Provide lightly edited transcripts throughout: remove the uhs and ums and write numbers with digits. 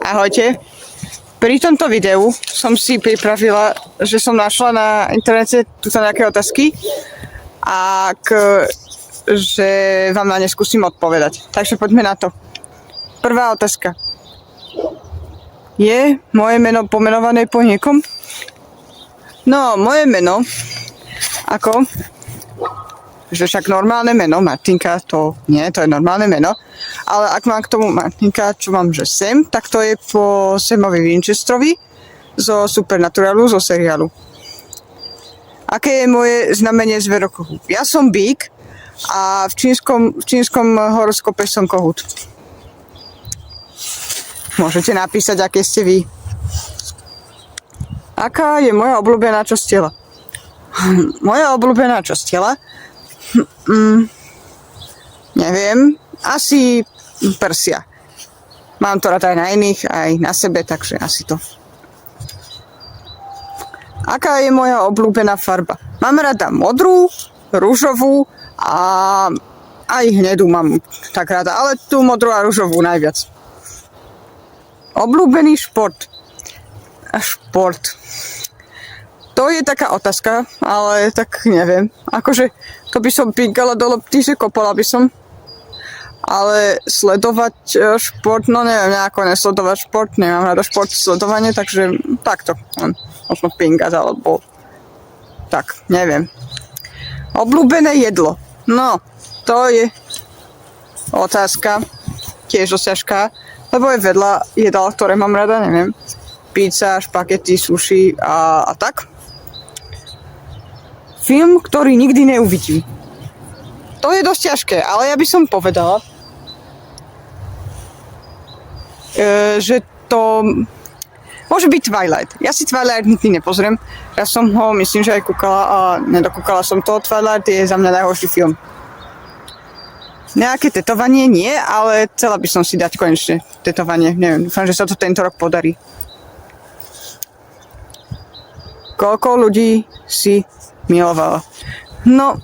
Ahojte. Pri tomto videu som si pripravila, že som našla na internete tuto nejaké otázky a že vám na ne skúsim odpovedať. Takže poďme na to. Prvá otázka. Je moje meno pomenované po niekom? No, moje meno, ako, že však normálne meno, Martinka, to nie, to je normálne meno, ale ak mám k tomu Martinka, čo mám, že Sam, tak to je po Samovi Winchesterovi zo Supernaturalu, zo seriálu. Aké je moje znamenie zverokohu? Ja som bík a v čínskom horoskope som kohút. Môžete napísať, aké ste vy. Aká je moja obľúbená časť tela? Moja obľúbená časť tela? Neviem. Asi prsia. Mám to rád aj na iných, aj na sebe, takže asi to. Aká je moja obľúbená farba? Mám rada modrú, ružovú a aj hnedú mám tak rada, ale tú modrú a ružovú najviac. Obľúbený šport. Šport. To je taká otázka, ale tak neviem. Akože to by som pinkala do lopty, že kopala by som. Ale sledovať šport, no neviem, nejako nesledovať šport, nemám rada šport, sledovanie, takže takto. Možno pingať, alebo tak, neviem. Obľúbené jedlo. No, to je otázka, tiež ťažká, lebo je vedľa jedla, ktoré mám rada, neviem. Pizza, špagety, sushi a tak. Film, ktorý nikdy neuvidím. To je dosť ťažké, ale ja by som povedala, že to môže byť Twilight. Ja si Twilight nikdy nepozriem. Ja som ho, myslím, že aj kúkala a nedokúkala som to. Twilight je za mňa najhorší film. Nejaké tetovanie nie, ale chcela by som si dať konečne tetovanie. Neviem, dúfam, že sa to tento rok podarí. Koľko ľudí si milovala? No,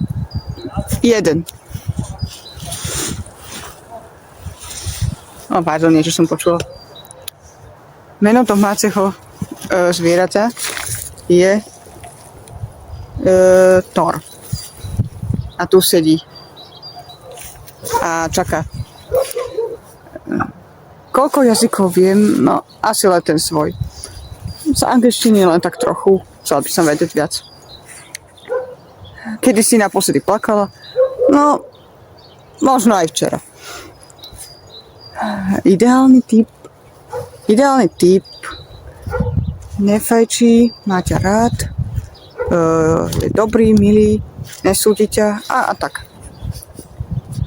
jeden. Pardon, niečo som počula. Meno domáceho zvieraťa je Thor. A tu sedí. A čaká. Koľko jazykov viem? No, asi len ten svoj. Z angličtiny len tak trochu. Chcela by som vedieť viac. Kedy si naposledy plakala? No, možno aj včera. Ideálny typ. Nefajčí, má ťa rád, je dobrý, milý, nesúdi ťa a tak.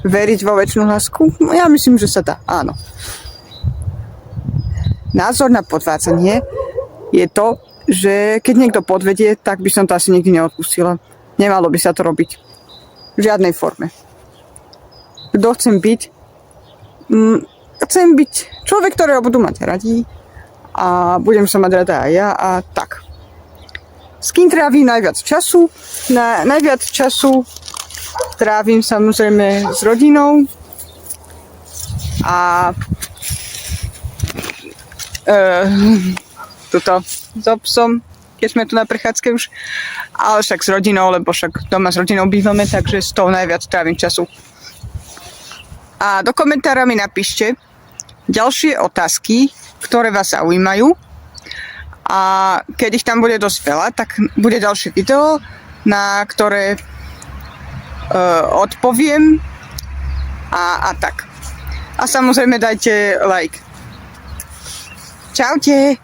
Veriť vo večnú lásku? Ja myslím, že sa dá, áno. Názor na podvádzanie je to, že keď niekto podvedie, tak by som to asi nikdy neodpustila. Nemalo by sa to robiť. V žiadnej forme. Kto chcem byť? Chcem byť človek, ktorého budú mať radi a budem sa mať rada aj ja a tak. S kým trávim najviac času? Najviac času trávim samozrejme s rodinou a tuto s obsom, keď sme tu na prechádzke už, ale však s rodinou, lebo však doma s rodinou bývame, takže s tou najviac trávim času. A do komentára mi napíšte ďalšie otázky, ktoré vás zaujímajú. A keď ich tam bude dosť veľa, tak bude ďalšie video, na ktoré odpoviem a tak. A samozrejme dajte like. Čaute!